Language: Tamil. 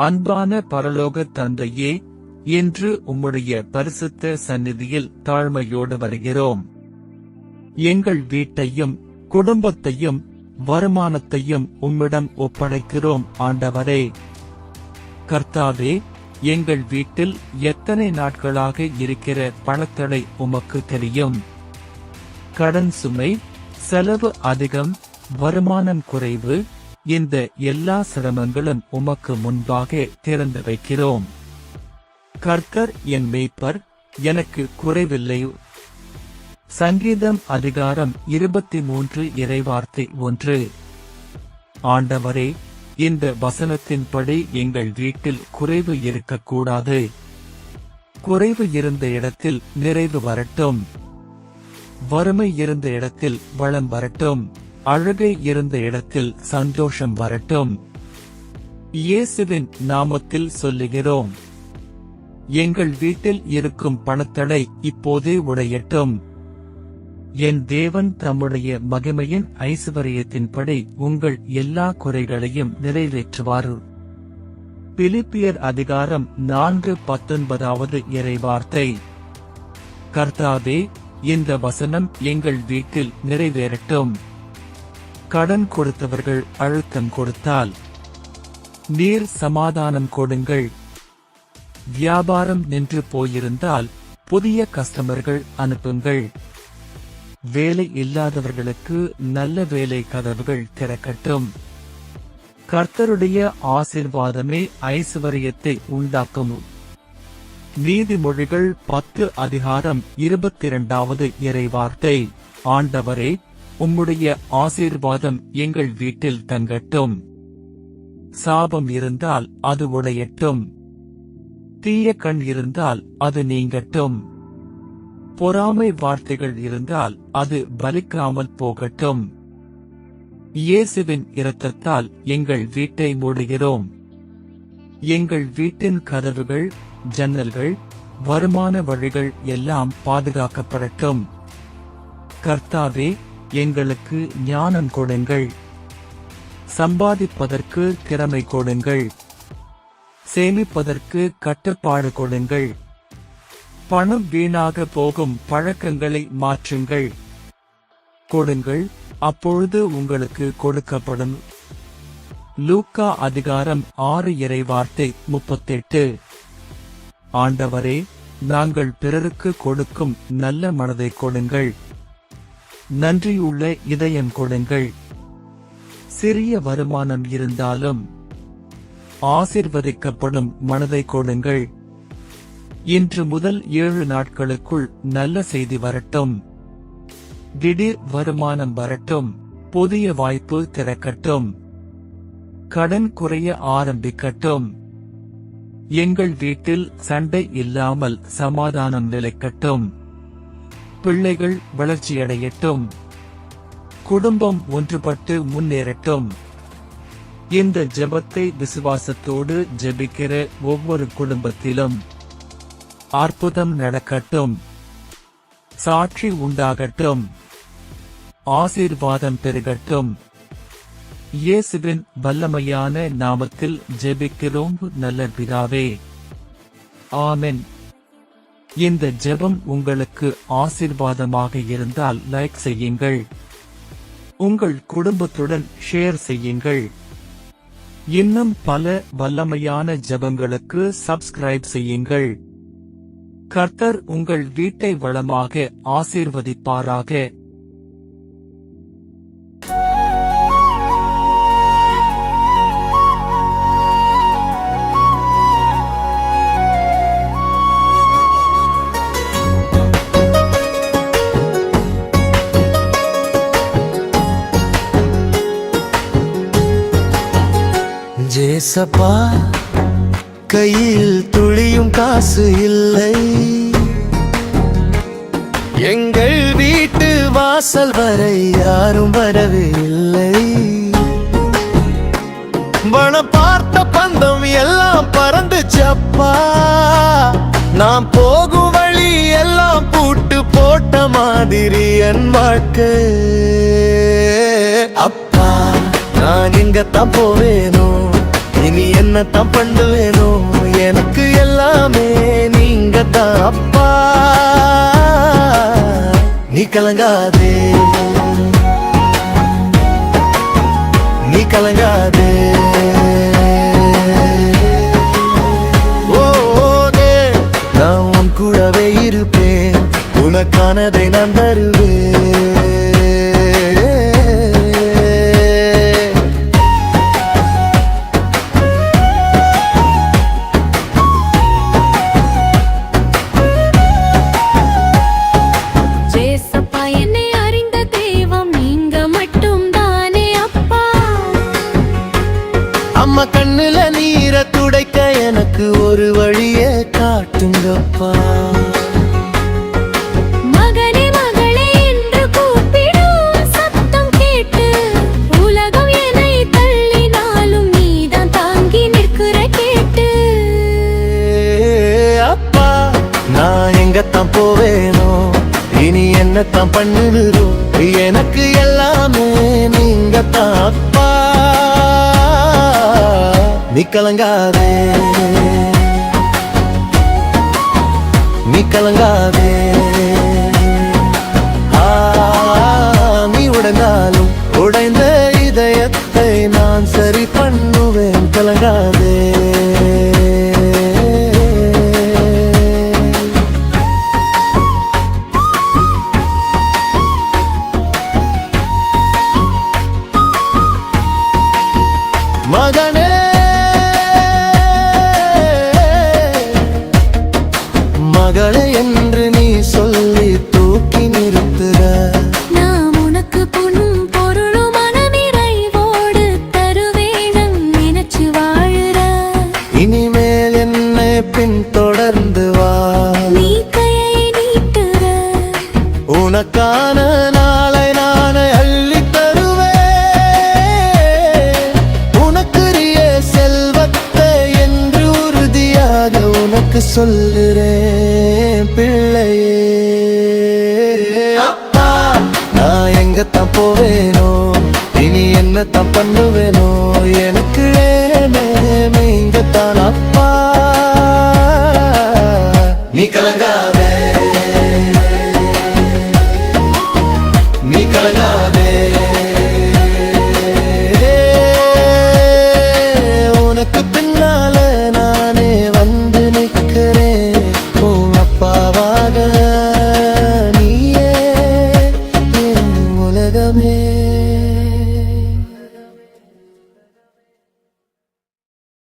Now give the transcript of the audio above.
அன்பான பரலோக தந்தையே, இன்று உம்முடைய பரிசுத்த சந்நிதியில் தாழ்மையோடு வருகிறோம். எங்கள் வீட்டையும் குடும்பத்தையும் வருமானத்தையும் உம்மிடம் ஒப்படைக்கிறோம் ஆண்டவரே. கர்த்தாவே, எங்கள் வீட்டில் எத்தனை நாட்களாக இருக்கிற பணத்தடை உமக்கு தெரியும். கடன் சுமை, செலவு அதிகம், வருமானம் குறைவு, இந்த எல்லா சிரமங்களும் உமக்கு முன்பாக திறந்து வைக்கிறோம். கர்த்தர் என் மேய்ப்பர், எனக்கு குறைவில்லை. சங்கீதம் அதிகாரம் 23 இறைவார்த்தை 1. ஆண்டவரே, இந்த வசனத்தின்படி எங்கள் வீட்டில் குறைவு இருக்கக்கூடாது. குறைவு இருந்த இடத்தில் நிறைவு வரட்டும். வறுமை இருந்த இடத்தில் வளம் வரட்டும். அழுகை இருந்த இடத்தில் சந்தோஷம் வரட்டும். இயேசுவின் நாமத்தில் சொல்லுகிறோம். எங்கள் வீட்டில் இருக்கும் பணத்தடை இப்போதே உடையட்டும். என் தேவன் தம்முடைய மகிமையின் ஐசுவரியத்தின்படி உங்கள் எல்லா குறைகளையும் நிறைவேற்றுவார். பிலிப்பியர் அதிகாரம் 4:19 இறைவார்த்தை. கர்த்தாவே, இந்த வசனம் எங்கள் வீட்டில் நிறைவேறட்டும். கடன் கொடுத்தவர்கள் அழுத்தம் கொடுத்தால் நீர் சமாதானம் கொடுங்கள். வியாபாரம் நின்று போயிருந்தால் புதிய கஸ்டமர்கள் அனுப்புங்கள். வேலை இல்லாதவர்களுக்கு நல்ல வேலை கதவுகள் திறக்கட்டும். கர்த்தருடைய ஆசீர்வாதமே ஐசுவரியத்தை உண்டாக்கும். நீதிமொழிகள் 10 அதிகாரம் 22 இறைவார்த்தை. ஆண்டவரே, உம்முடைய ஆசீர்வாதம் எங்கள் வீட்டில் தங்கட்டும். சாபம் இருந்தால் அது உடையட்டும். தீய கண் இருந்தால் அது நீங்கட்டும். பொறாமை வார்த்தைகள் இருந்தால் அது பலிக்காமல் போகட்டும். இயேசுவின் இரத்தத்தால் எங்கள் வீட்டை மூடுகிறோம். எங்கள் வீட்டின் கதவுகள், ஜன்னல்கள், வருமான வழிகள் எல்லாம் பாதுகாக்கப்படட்டும். கர்த்தாவே, எங்களுக்கு ஞானம் கொடுங்கள். சம்பாதிப்பதற்கு திறமை கொடுங்கள். சேமிப்பதற்கு கட்டுப்பாடு கொடுங்கள். பணம் வீணாக போகும் பழக்கங்களை மாற்றுங்கள். கொடுங்கள், அப்பொழுது உங்களுக்கு கொடுக்கப்படும். லூக்கா அதிகாரம் 6 இறைவார்த்தை 38. ஆண்டவரே, நாங்கள் பிறருக்கு கொடுக்கும் நல்ல மனதை கொடுங்கள். நன்றியுள்ள இதயம் கொடுங்கள். சிறிய வருமானம் இருந்தாலும் ஆசீர்வதிக்கப்படும் மனதை கொடுங்கள். இன்று முதல் 7 நாட்களுக்குள் நல்ல செய்தி வரட்டும். திடீர் வருமானம் வரட்டும். புதிய வாய்ப்பு திறக்கட்டும். கடன் குறைய ஆரம்பிக்கட்டும். எங்கள் வீட்டில் சண்டை இல்லாமல் சமாதானம் நிலைக்கட்டும். பிள்ளைகள் வளர்ச்சியடையட்டும். குடும்பம் ஒன்றுபட்டு முன்னேறட்டும். இந்த ஜெபத்தை விசுவாசத்தோடு ஜெபிக்கிற ஒவ்வொரு குடும்பத்திலும் அற்புதம் நடக்கட்டும். சாட்சி உண்டாகட்டும். ஆசீர்வாதம் பெருகட்டும். இயேசுவின் வல்லமையான நாமத்தில் ஜெபிக்கிறோம் நல்ல பிதாவே. ஆமென். இந்த ஜெபம் உங்களுக்கு ஆசீர்வாதமாக இருந்தால் லைக் செய்யுங்கள். உங்கள் குடும்பத்துடன் ஷேர் செய்யுங்கள். இன்னும் பல வல்லமையான ஜெபங்களுக்கு சப்ஸ்கிரைப் செய்யுங்கள். கர்த்தர் உங்கள் வீட்டை வளமாக ஆசீர்வதிப்பாராக. ஜேசப்பா, கையில் துளியும் காசு இல்லை. எங்கள் வீட்டு வாசல் வரை யாரும் வரவே இல்லை. பணம் பார்த்த பந்தம் எல்லாம் பறந்துச்சப்பா. நாம் போகும் வழி எல்லாம் பூட்டு போட்ட மாதிரி என் வாழ்க்கை. அப்பா, நான் எங்கத்தான் போவேனோ, இனி என்னத்தான் பண்ணுவேனோ எனக்கு எல்லாமே நீங்க தான் அப்பா. நீ கலங்காதே, நீ கலங்காதே. நான் உன் கூடவே இருப்பேன், உனக்கானதை நான் தருவேன். ஜேசப்பா என்னை அறிந்த தெய்வம் நீங்க மட்டும் தானே அப்பா. அம்மா கண்ணுல நீரை துடைக்க எனக்கு ஒரு வழியை காட்டுங்கப்பா. மகனே மகளே என்று கூப்பிடும் சத்தம் கேட்டு உலகம் என்னை தள்ளினாலும் நீதான் தாங்கி நிற்கிற கேட்டு. அப்பா நான் எங்கத்தான் போவேனோ இனி என்னத்தான் பண்ணுறோம் எனக்கு எல்லாமே நீங்க தான் அப்பா. நீ கலங்காதே, நீ கலங்காதே. நீ உடைந்தாலும் உடைந்த இதயத்தை நான் சரி பண்ணுவேன். கலங்காதே. மகனே மகளே என்று நீ சொல்லி தூக்கி நிறுத்துற. நான் உனக்கு பொன்னும் பொருளும் மனநிறைவோடு தருவேன் நினைச்சு வாழுற. இனிமேல் என்னை பின்தொடர்ந்து வா, நீ கையை நீட்டுற. உனக்கான நாளை நானே அள்ளி தருவேன். உனக்குரிய செல்வத்தை என்று உறுதியாக உனக்கு சொல்லுறேன் பிள்ளையே. அப்பா நான் எங்கத்தான் போவேனோ இனி என்னத்தான் பண்ணுவேனோ எனக்கு நீங்க தான் அப்பா. நீ கலங்க